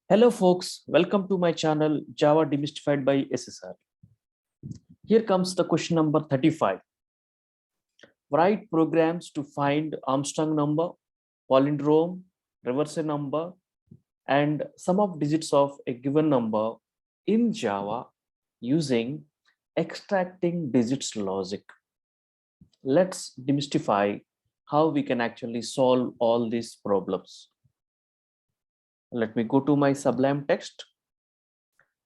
Hello folks, welcome to my channel Java Demystified by SSR. Here comes the question number 35. Write programs to find Armstrong number, palindrome, reverse number, and sum of digits of a given number in Java using extracting digits logic. Let's demystify how we can actually solve all these problems. Let me go to my Sublime text.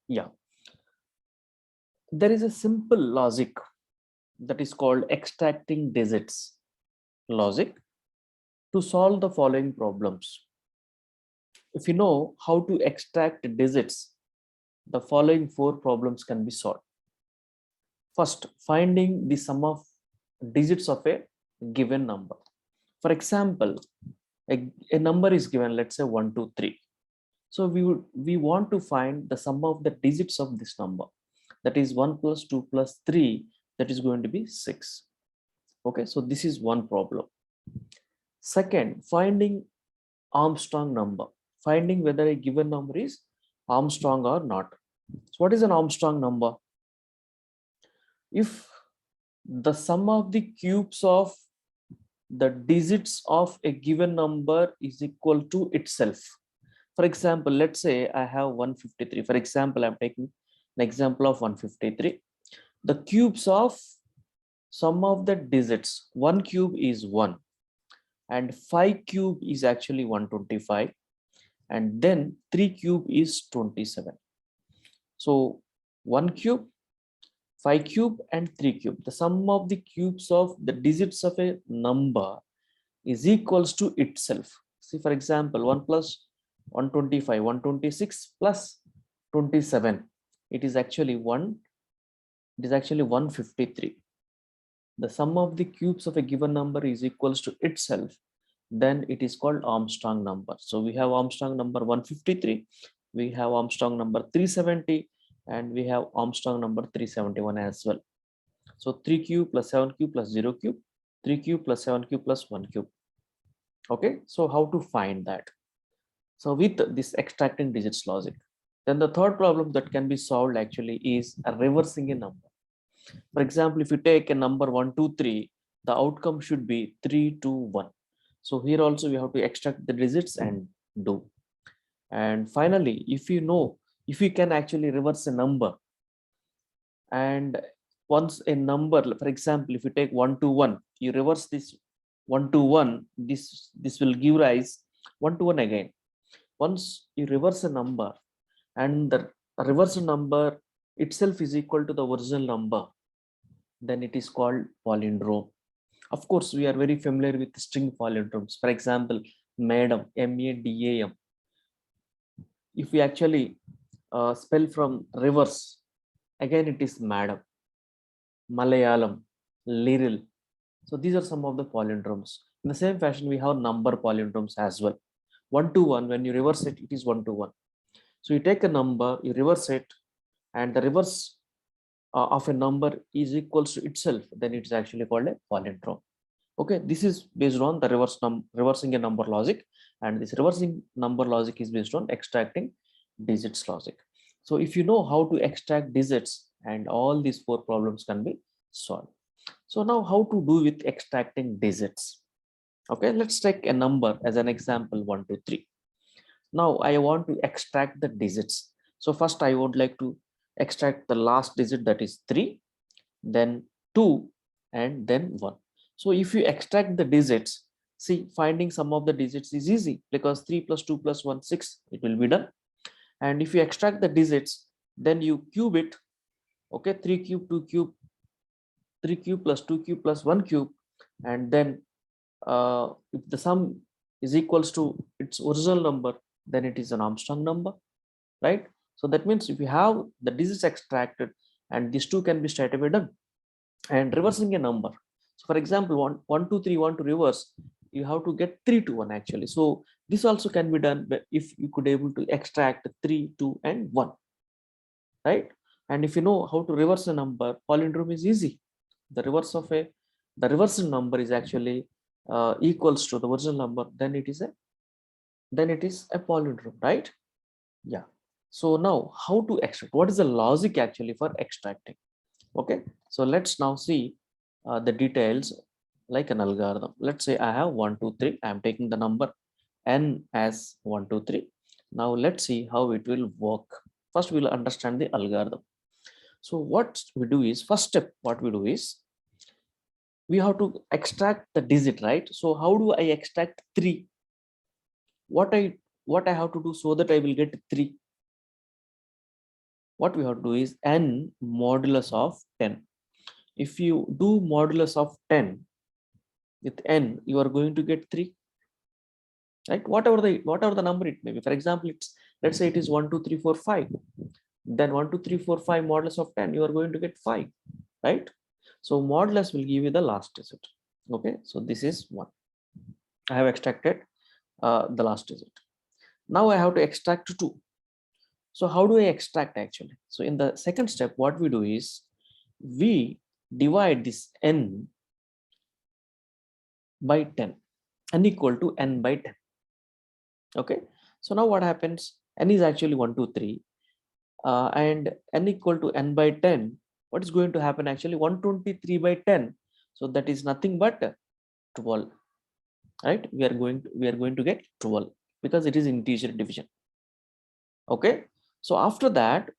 Yeah, there is a simple logic that is called extracting digits logic to solve the following problems. If you know how to extract digits, the following four problems can be solved. First, finding the sum of digits of a given number. For example, a number is given, let's say 1, 2, 3. So we want to find the sum of the digits of this number. That is 1 plus 2 plus 3, that is going to be 6. Okay, so this is one problem. Second, finding Armstrong number, finding whether a given number is Armstrong or not. So what is an Armstrong number? If the sum of the cubes of the digits of a given number is equal to itself. For example, let's say I have 153. For example, I'm taking an example of 153. The cubes of sum of the digits, 1 cube is 1 and 5 cube is actually 125, and then 3 cube is 27. So 1 cube, 5 cube and 3 cube, the sum of the cubes of the digits of a number is equals to itself. See, for example, 1 plus 125, 126 plus 27, it is actually 153. The sum of the cubes of a given number is equals to itself, then it is called Armstrong number. So we have Armstrong number 153, we have Armstrong number 370, and we have Armstrong number 371 as well. So 3 cube plus 7 cube plus 0 cube, 3 cube plus 7 cube plus 1 cube. Okay, so how to find that? So with this extracting digits logic. Then the third problem that can be solved actually is reversing a number. For example, if you take a number 1, 2, 3, the outcome should be 3, 2, 1. So here also we have to extract the digits and do. And finally, if you can actually reverse a number, and once a number, for example, if you take 1 to 1, you reverse this 1 to 1, this will give rise 1 to 1 again. Once you reverse a number and the reverse number itself is equal to the original number, then it is called palindrome. Of course, we are very familiar with string palindromes. For example, madam, M-A-D-A-M. If we actually spell from reverse, again it is madam, Malayalam, little. So these are some of the palindromes. In the same fashion, we have number palindromes as well. 1 to 1, when you reverse it, it is 1 to 1. So you take a number, you reverse it, and the reverse of a number is equals to itself, then it's actually called a palindrome. Okay, this is based on the reversing a number logic, and this reversing number logic is based on extracting digits logic. So if you know how to extract digits, and all these four problems can be solved. So now how to do with extracting digits? Okay, let's take a number as an example, 1, 2, 3. Now I want to extract the digits. So first I would like to extract the last digit, that is 3, then 2, and then 1. So if you extract the digits, see, finding sum of the digits is easy because 3 plus 2 plus 1, 6, it will be done. And if you extract the digits, then you cube it. Okay, 3 cube, 2 cube, 3 cube plus 2 cube plus 1 cube, and then if the sum is equals to its original number, then it is an Armstrong number, right? So that means if you have the digits extracted, and these two can be straight away done. And reversing a number, so for example, 1, 2, 3 want to reverse, you have to get 3 to 1 actually. So this also can be done if you could able to extract 3, 2, and 1, right? And if you know how to reverse a number, palindrome is easy. The reverse number is actually equals to the original number, then it is a palindrome, right? Yeah. So now how to extract? What is the logic actually for extracting? Okay. So let's now see the details like an algorithm. Let's say I have 1, 2, 3. I'm taking the number n as 1, 2, 3. Now let's see how it will work. First, we'll understand the algorithm. So what we do is, first step, what we do is we have to extract the digit, right? So how do I extract 3? What I what I have to do so that I will get 3? What we have to do is n modulus of 10. If you do modulus of 10 with n, you are going to get 3, right? Whatever the number it may be. For example, it's, let's say it is 1, 2, 3, 4, 5. Then 1, 2, 3, 4, 5 modulus of 10, you are going to get 5, right? So modulus will give you the last digit. Okay, so this is 1. I have extracted the last digit. Now I have to extract 2. So how do I extract actually? So in the second step, what we do is we divide this n by 10, n equal to n by 10. Okay, so now what happens? N is actually 1, 2, 3, and n equal to n by 10. What is going to happen actually? 123 by 10. So that is nothing but 12, right? We are going to get 12 because it is integer division. Okay, so after that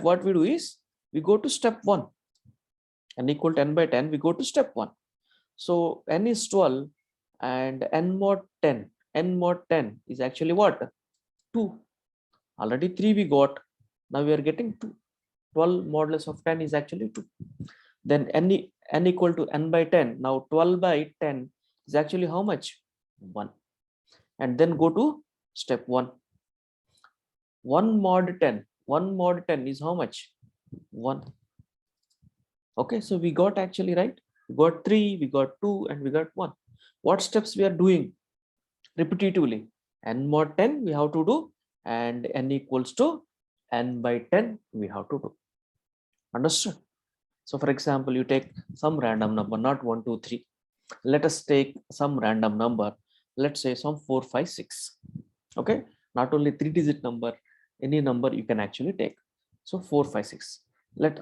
what we do is we go to step 1. N equal to n by 10, we go to step 1. So n is 12 and n mod 10. N mod 10 is actually what? 2. Already 3 we got. Now we are getting 2. 12 modulus of 10 is actually 2. Then n equal to n by 10. Now 12 by 10 is actually how much? 1. And then go to step 1. 1 mod 10. 1 mod 10 is how much? 1. Okay, so we got actually, right? We got 3, we got 2, and we got 1. What steps we are doing repetitively? N mod 10 we have to do, and n equals to n by 10 we have to do. Understood? So for example, you take some random number, not 1, 2, 3. Let us take some random number. Let's say some 4, 5, 6. Okay, not only 3-digit number, any number you can actually take. So 4, 5, 6.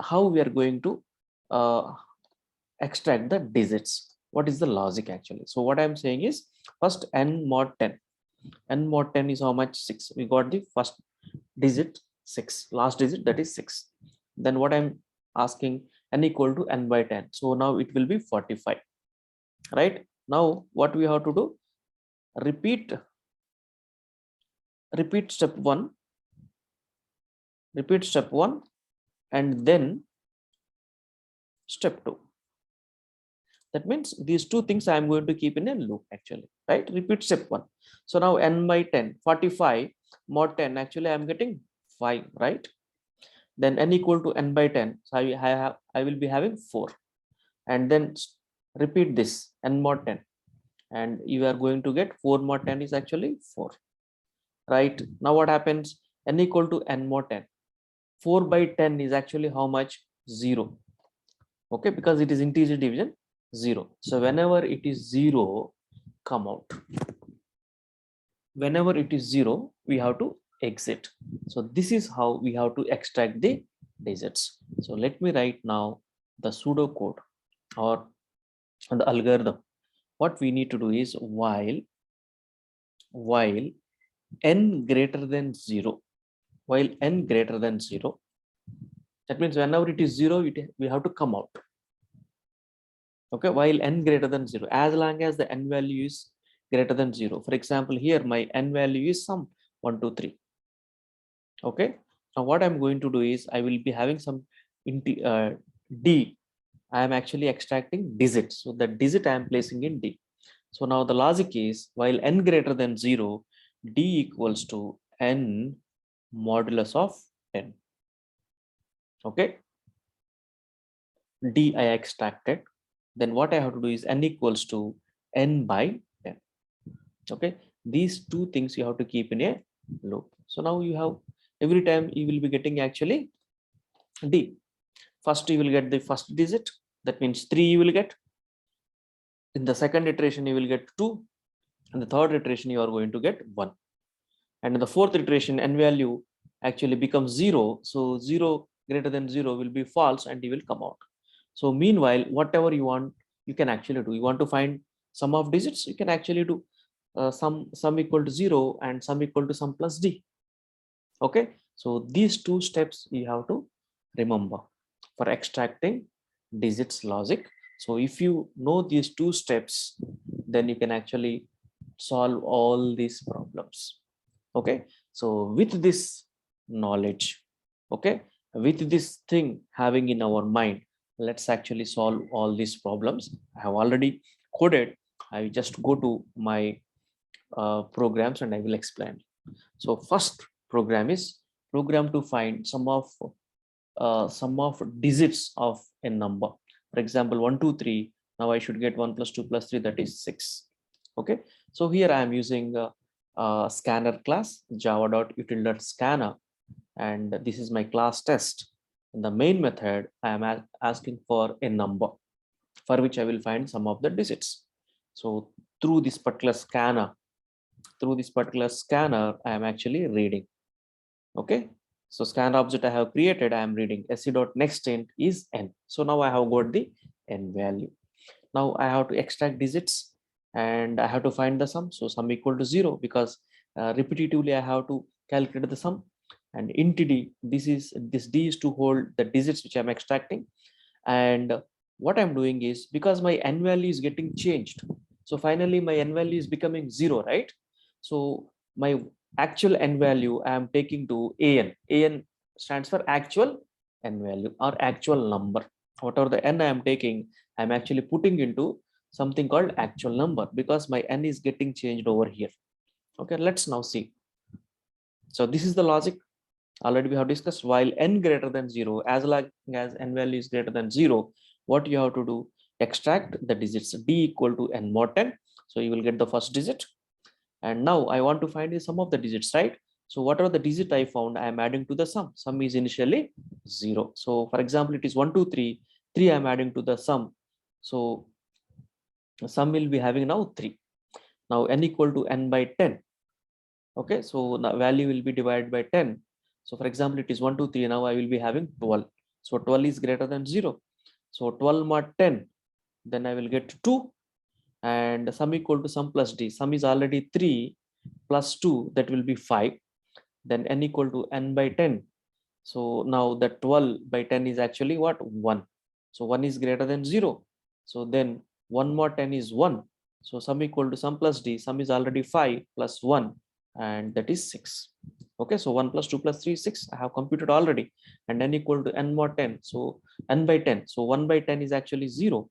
How we are going to extract the digits? What is the logic actually? So what I'm saying is, first n mod 10. N mod 10 is how much? 6. We got the first digit 6, last digit, that is 6. Then what I'm asking, n equal to n by 10. So now it will be 45, right? Now what we have to do? Repeat step 1, repeat step 1, and then step 2. That means these two things I am going to keep in a loop actually, right? Repeat step 1. So now n by 10, 45 mod 10, actually I'm getting 5, right? Then n equal to n by 10, so I will be having 4, and then repeat this n mod 10, and you are going to get 4 mod 10 is actually 4, right? Now what happens? N equal to n mod 10, 4 by 10 is actually how much? 0. Okay, because it is integer division, 0. So whenever it is 0, come out. Whenever it is 0, we have to exit. So this is how we have to extract the digits. So let me write now the pseudo code or the algorithm. What we need to do is while n greater than 0, while n greater than 0, that means whenever it is 0, we have to come out. Okay, while n greater than 0, as long as the n value is greater than 0. For example, here my n value is some 1, 2, 3. Okay, now what I'm going to do is I will be having some d. I am actually extracting digits, so the digit I am placing in d. So now the logic is, while n greater than 0, d equals to n modulus of 10. Okay, d I extracted. Then what I have to do is n equals to n by 10. Okay, these two things you have to keep in a loop. So now you have, every time you will be getting actually d. First you will get the first digit, that means 3 you will get. In the second iteration you will get 2, and the third iteration you are going to get 1. And in the fourth iteration, n value actually becomes 0. So 0 greater than 0 will be false and it will come out. So meanwhile, whatever you want, you can actually do. You want to find sum of digits, you can actually do sum equal to 0 and sum equal to sum plus d. Okay, so these two steps you have to remember for extracting digits logic. So if you know these two steps, then you can actually solve all these problems. Okay, so with this knowledge, okay, with this thing having in our mind, let's actually solve all these problems. I have already coded. I just go to my programs and I will explain. So first program is program to find sum of digits of a number. For example, 1 2 3. Now I should get 1 plus 2 plus 3, that is 6. Okay, so here I am using scanner class java.util.scanner, and this is my class test. In the main method, I am asking for a number for which I will find some of the digits. So through this particular scanner, I am actually reading. Okay, so scan object I have created, I am reading se.nextInt is n. So now I have got the n value. Now I have to extract digits and I have to find the sum. So sum equal to 0 because repetitively I have to calculate the sum. And int d, this d is to hold the digits which I'm extracting. And what I'm doing is, because my n value is getting changed, so finally my n value is becoming 0, right? So my actual n value I am taking to an stands for actual n value or actual number. Whatever the n I am taking, I'm actually putting into something called actual number because my n is getting changed over here. Okay, let's now see. So this is the logic. Already we have discussed, while n greater than 0, as long as n value is greater than 0, what you have to do, extract the digits d equal to n mod 10. So you will get the first digit. And now I want to find the sum of the digits, right? So whatever the digit I found, I am adding to the sum. Sum is initially 0. So for example, it is 1 2 3. 3 I am adding to the sum. So sum will be having now 3. Now n equal to n by 10. Okay, so the value will be divided by 10. So for example, it is 1 2 3. Now I will be having 12. So 12 is greater than 0. So 12 mod 10, then I will get 2. And sum equal to sum plus d. Sum is already 3 plus 2, that will be 5. Then n equal to n by 10. So now the 12 by 10 is actually what? 1. So 1 is greater than 0. So then 1 more 10 is 1. So sum equal to sum plus d. Sum is already 5 plus 1, and that is 6. Okay, so 1 plus 2 plus 3 is 6. I have computed already. And n equal to n more 10. So n by 10. So 1 by 10 is actually 0.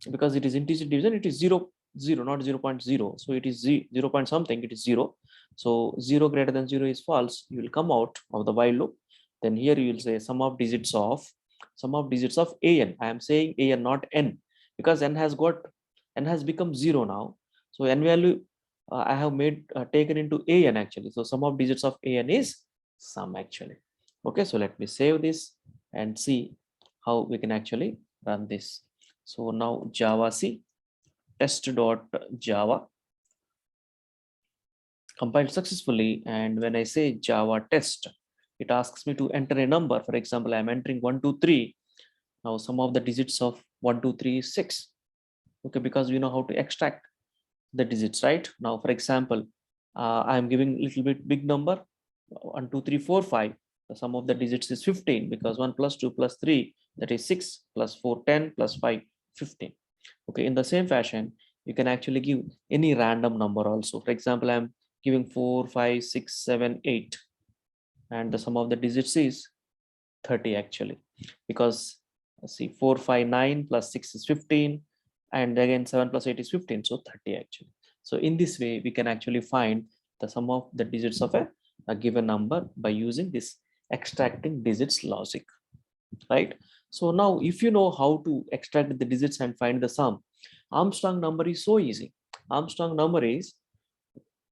Because it is integer division, it is 0 0, not 0 0.0. So it is 0 point something, it is 0. So 0 greater than 0 is false. You will come out of the while loop. Then here you will say sum of digits of an. I am saying an, not n, because n has become 0 now. So n value I have made taken into an actually. So sum of digits of an is sum actually. Okay, so let me save this and see how we can actually run this. So now Java C test.java compiled successfully. And when I say Java test, it asks me to enter a number. For example, I'm entering 1 2 3. Now some of the digits of 1 2 3 is 6. Okay, because we know how to extract the digits, right? Now, for example, I'm giving a little bit big number 1 2 3 4 5. The sum of the digits is 15 because 1 plus 2 plus 3, that is 6 plus 4 10 plus 5 15. Okay, in the same fashion, you can actually give any random number also. For example, I'm giving 4 5 6 7 8, and the sum of the digits is 30 actually, because see 4 5 9 plus 6 is 15, and again 7 plus 8 is 15, so 30 actually. So in this way we can actually find the sum of the digits of a given number by using this extracting digits logic, right? So now if you know how to extract the digits and find the sum, Armstrong number is so easy. Armstrong number is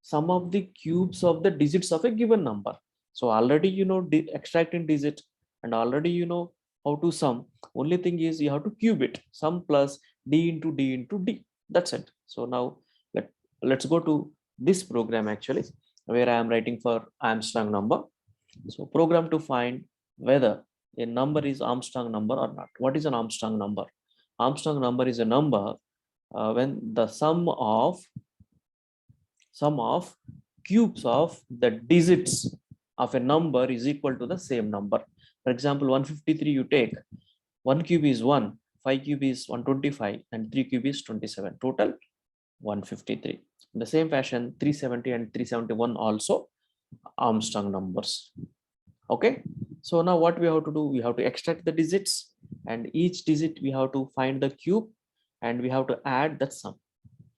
sum of the cubes of the digits of a given number. So already you know extracting digit, and already you know how to sum. Only thing is you have to cube it. Sum plus d into d into d. That's it. So now let's go to this program actually. where I am writing for Armstrong number. So program to find whether a number is Armstrong number or not. What is an Armstrong number? Armstrong number is a number when the sum of cubes of the digits of a number is equal to the same number. For example, 153 you take, 1 cube is 1, 5 cube is 125, and 3 cube is 27. Total 153. In the same fashion, 370 and 371 also Armstrong numbers. Okay, so now what we have to do, we have to extract the digits, and each digit we have to find the cube, and we have to add that sum,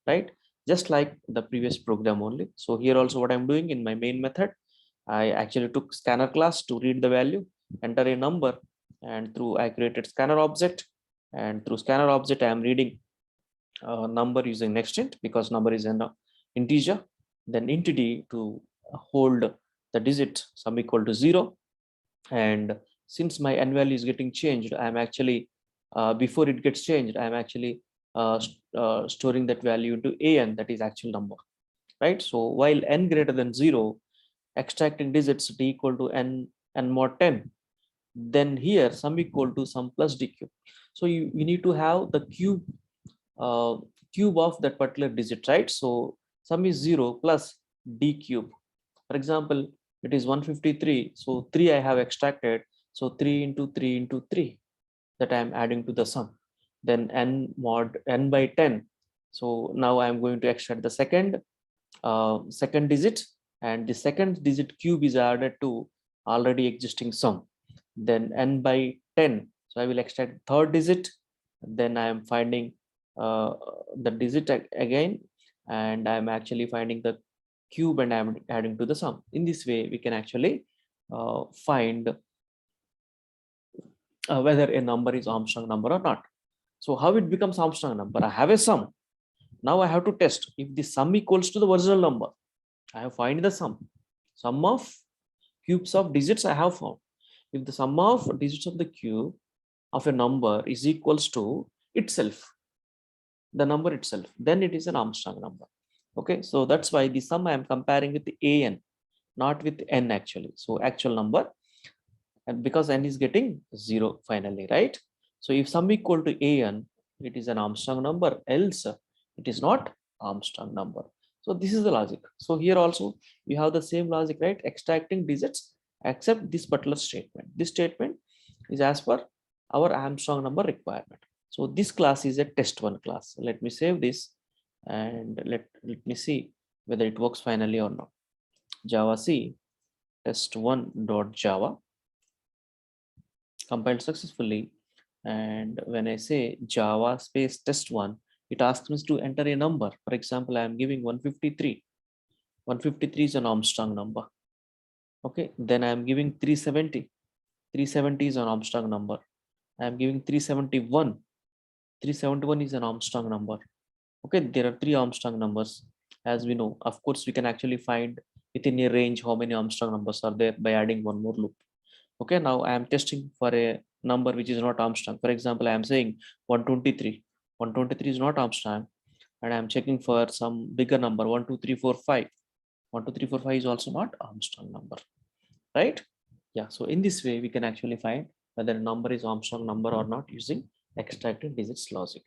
right? Just like the previous program only. So here also what I'm doing in my main method, I actually took scanner class to read the value, enter a number, and through I created scanner object, and through scanner object I am reading number using nextInt because number is an integer, then entity to hold the digit sum equal to 0. And since my n value is getting changed, I'm actually before it gets changed, I'm actually storing that value into an, that is actual number, right? So while n greater than 0, extracting digits d equal to n mod 10, then here sum equal to sum plus d cube. So you need to have the uh, cube of that particular digit, right? So sum is 0 plus d cube. For example, it is 153. So 3 I have extracted. So 3 into 3 into 3 that I am adding to the sum. Then n mod n by 10. So now I am going to extract the second digit, and the second digit cube is added to already existing sum. Then n by 10. So I will extract third digit. Then I am finding the digit again, and I'm actually finding the cube and I'm adding to the sum. In this way, we can actually find whether a number is Armstrong number or not. So how it becomes Armstrong number? I have a sum. Now I have to test if the sum equals to the original number. I have find the sum of cubes of digits I have found. If the sum of digits of the cube of a number is equals to itself, the number itself, then it is an Armstrong number. Okay, so that's why the sum I am comparing with the an, not with n actually. So actual number, and because n is getting 0 finally, right? So if sum equal to an, it is an Armstrong number, else it is not Armstrong number. So this is the logic. So here also we have the same logic, right? Extracting digits except this particular statement. This statement is as per our Armstrong number requirement. So this class is a test1 class. Let me save this and let me see whether it works finally or not. Java C test1.java compiled successfully. And when I say Java space test1, it asks me to enter a number. For example, I am giving 153. 153 is an Armstrong number. Okay, then I am giving 370. 370 is an Armstrong number. I am giving 371. 371 is an Armstrong number. Okay, there are 3 Armstrong numbers. As we know, of course, we can actually find within a range how many Armstrong numbers are there by adding one more loop. Okay, now I am testing for a number which is not Armstrong. For example, I am saying 123. 123 is not Armstrong, and I am checking for some bigger number 1, 2, 3, 4, 5. 1, 2, 3, 4, 5 is also not Armstrong number, right? Yeah, so in this way, we can actually find whether a number is Armstrong number or not using extracted digits logic.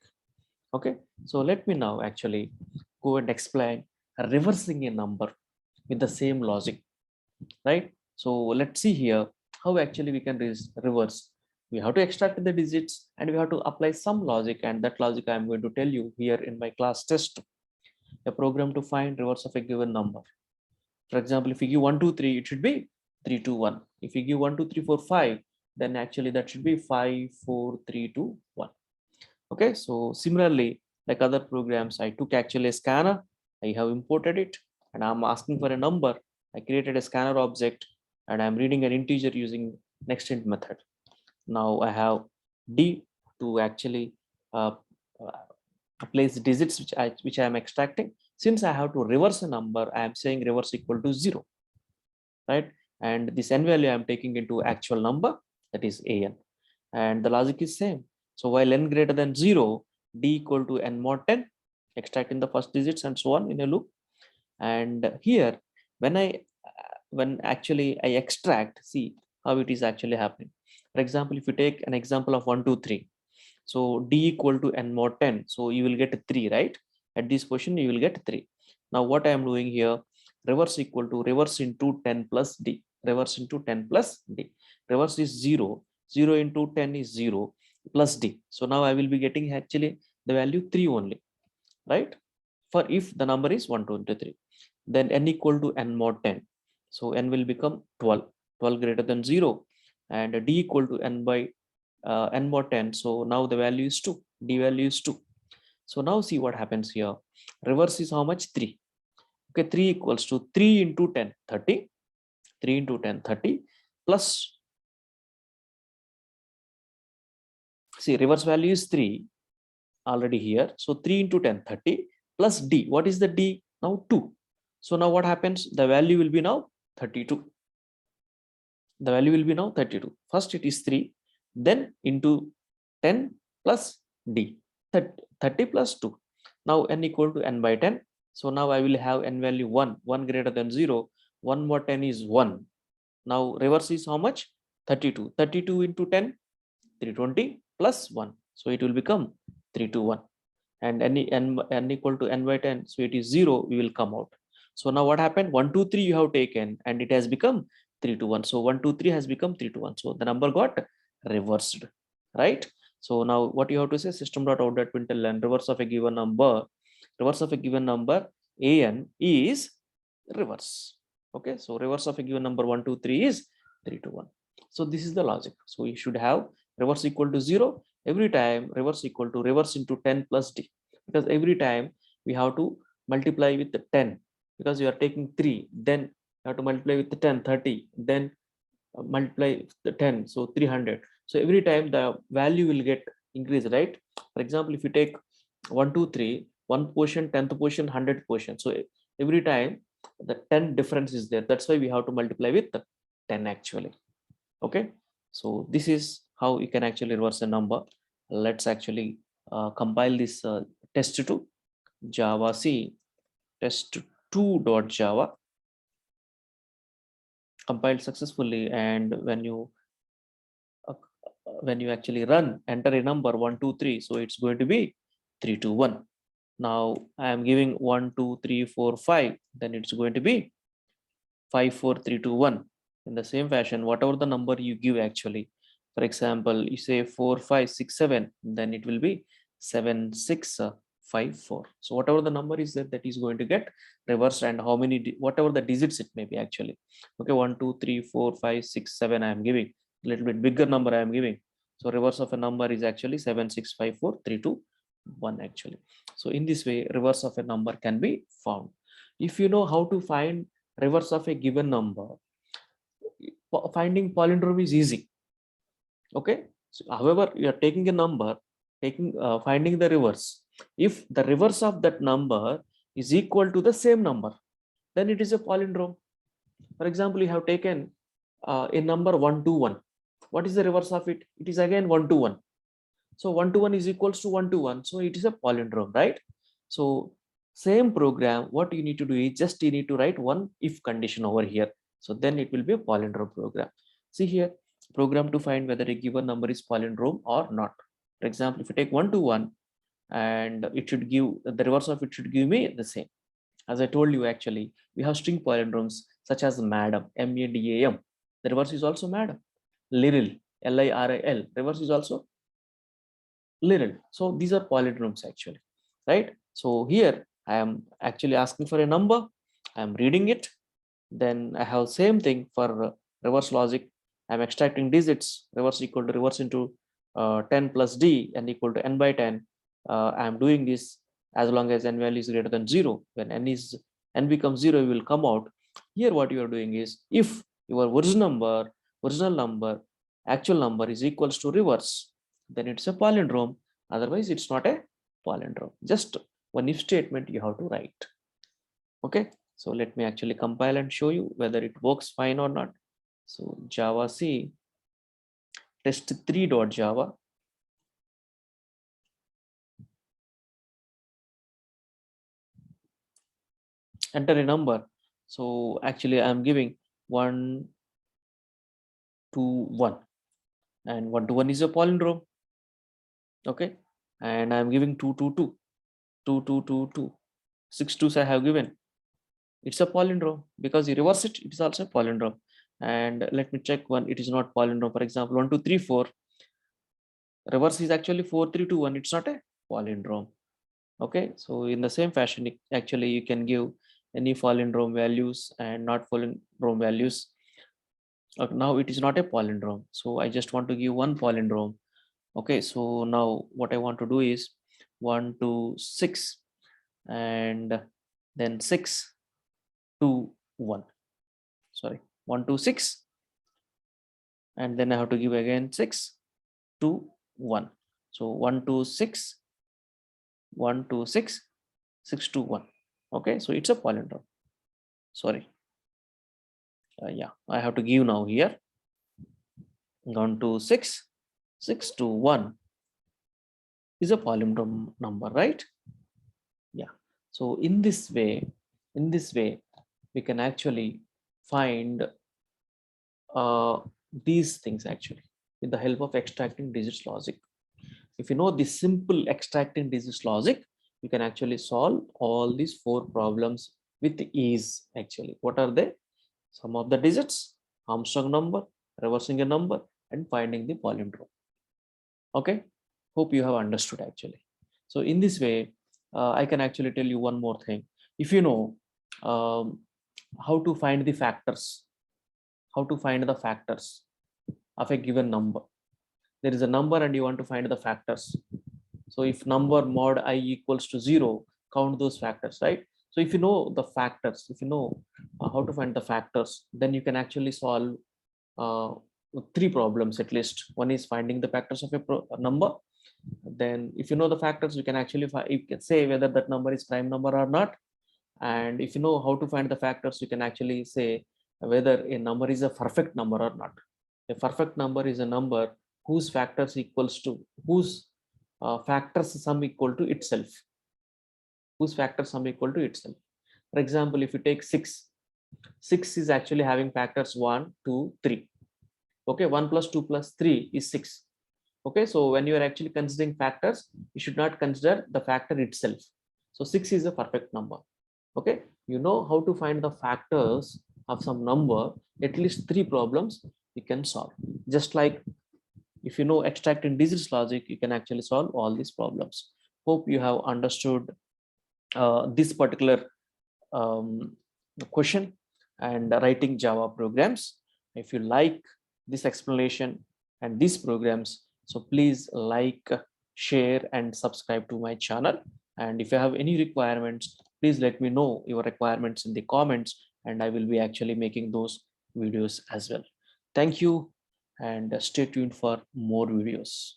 Okay, so let me now actually go and explain reversing a number with the same logic, right? So let's see here how actually we can reverse. We have to extract the digits and we have to apply some logic, and that logic I'm going to tell you here in my class test, a program to find reverse of a given number. For example, if you give 1, 2, 3, it should be 3, 2, 1. If you give 1, 2, 3, 4, 5, then actually that should be 5, 4, 3, 2, 1. Okay, so similarly, like other programs, I took actually a scanner, I have imported it, and I'm asking for a number. I created a scanner object, and I'm reading an integer using nextInt method. Now I have D to actually place digits which I am extracting. Since I have to reverse a number, I am saying reverse equal to 0, right? And this n value I am taking into actual number, that is an, and the logic is same. So while n greater than 0, d equal to n mod 10, extracting the first digits and so on in a loop. And here when actually I extract, see how it is actually happening. For example, if you take an example of 1 2 3, so d equal to n mod 10, so you will get 3, right? At this position you will get 3. Now what I am doing here, reverse equal to reverse into 10 plus d, reverse into 10 plus d. Reverse is 0, 0 into 10 is 0 plus d. So now I will be getting actually the value 3 only, right? For if the number is 123, then n equal to n mod 10. So n will become 12, 12 greater than 0, and d equal to n by n mod 10. So now the value is 2, d value is 2. So now see what happens here. Reverse is how much? 3. Okay, 3 equals to 3 into 10, 30. 3 into 10, 30 plus, see, reverse value is 3 already here. So 3 into 10, 30 plus d. What is the d? Now 2. So now what happens? The value will be now 32. The value will be now 32. First it is 3, then into 10 plus d. 30 plus 2. Now n equal to n by 10. So now I will have n value 1, 1 greater than 0. 1 more 10 is 1. Now reverse is how much? 32. 32 into 10, 320 plus 1. So it will become 321. And n equal to n by 10. So it is 0, we will come out. So now what happened? 1 2 3 you have taken and it has become 3 to 1. So 1 2 3 has become 3 to 1. So the number got reversed, right? So now what you have to say, system.out.println reverse of a given number, reverse of a given number an is reverse. Okay, so reverse of a given number 1 2 3 is 3 to 1. So this is the logic. So you should have reverse equal to 0 every time, reverse equal to reverse into 10 plus d, because every time we have to multiply with the 10, because you are taking 3, then you have to multiply with the 10, 30, then multiply the 10, so 300. So every time the value will get increased, right? For example, if you take 1 2 3, one portion, 10th portion, 100th portion, so every time the 10 difference is there. That's why we have to multiply with the 10 actually. Okay, so this is how you can actually reverse a number. Let's actually compile this test to Java C test2.java, compiled successfully. And uh, when you actually run, enter a number 1 2 3, so it's going to be 3 2 1. Now I am giving 1 2 3 4 5, then it's going to be 5 4 3 2 1. In the same fashion, whatever the number you give actually, for example, you say 4 5 6 7, then it will be 7 6 5 4. So whatever the number is there, that is going to get reversed, and how many whatever the digits it may be actually. Okay, 1 2 3 4 5 6 7 I am giving, a little bit bigger number I am giving. So reverse of a number is actually 7 6 5 4 3 2 1 actually. So in this way, reverse of a number can be found. If you know how to find reverse of a given number, finding palindrome is easy. Okay, so however, you are taking a number, taking finding the reverse. If the reverse of that number is equal to the same number, then it is a palindrome. For example, you have taken a number 1 2 1. What is the reverse of it? It is again 1 2 1. So 1 to 1 is equals to 1 to 1. So it is a palindrome, right? So same program, what you need to do is just you need to write one if condition over here. So then it will be a palindrome program. See here, program to find whether a given number is palindrome or not. For example, if you take 1 to 1, and it should give the reverse of it should give me the same. As I told you, actually, we have string palindromes such as madam, M-A-D-A-M. The reverse is also madam. Liril, L-I-R-I-L. Reverse is also little. So these are palindromes actually, right? So here I am actually asking for a number. I am reading it. Then I have same thing for reverse logic. I'm extracting digits. Reverse equal to reverse into 10 plus d and equal to n by 10. I am doing this as long as n value is greater than 0. When n becomes 0, it will come out. Here what you are doing is, if your original number, actual number is equals to reverse, then it's a palindrome. Otherwise, it's not a palindrome. Just one if statement you have to write. Okay, so let me actually compile and show you whether it works fine or not. So Java C test3.java. Enter a number. So actually I'm giving 1 to 1, and 1 to 1 is a palindrome. Okay, and I'm giving 2 to 2, 2 to 2 2, 6 twos I have given. It's a palindrome because you reverse it, it is also a palindrome. And let me check one, it is not palindrome. For example, 1 2 3 4, reverse is actually 4 3 2 1. It's not a palindrome. Okay, so in the same fashion, actually you can give any palindrome values and not palindrome values. Now it is not a palindrome, so I just want to give one palindrome. Okay, so now what I want to do is 1 to 6, and then 6 to 1. Sorry, 1 to 6, and then I have to give again 6 to 1. So 1 to 6, 1 to 6, 6 to 1. Okay, so it's a palindrome. Sorry. Yeah, I have to give now here 1 to 6, 6 to 1 is a palindrome number, right? Yeah. So in this way, we can actually find these things actually with the help of extracting digits logic. If you know this simple extracting digits logic, you can actually solve all these 4 problems with ease. Actually, what are they? Sum of the digits, Armstrong number, reversing a number, and finding the palindrome. Okay, hope you have understood actually. So in this way, I can actually tell you one more thing. If you know how to find the factors, of a given number. There is a number and you want to find the factors. So if number mod I equals to 0, count those factors, right? So if you know the factors, if you know how to find the factors, then you can actually solve uh, 3 problems at least. One is finding the factors of a number. Then if you know the factors, you can actually you can say whether that number is prime number or not. And if you know how to find the factors, you can actually say whether a number is a perfect number or not. A perfect number is a number whose factors equals to whose factors sum equal to itself. Whose factors sum equal to itself. For example, if you take 6, 6 is actually having factors 1, 2, 3. Okay, 1 plus 2 plus 3 is 6. Okay, so when you are actually considering factors, you should not consider the factor itself. So 6 is a perfect number. Okay, you know how to find the factors of some number, at least 3 problems you can solve. Just like if you know extracting digits logic, you can actually solve all these problems. Hope you have understood this particular question and writing Java programs. If you like this explanation and these programs, so please like, share, and subscribe to my channel. And if you have any requirements, please let me know your requirements in the comments, and I will be actually making those videos as well. Thank you, and stay tuned for more videos.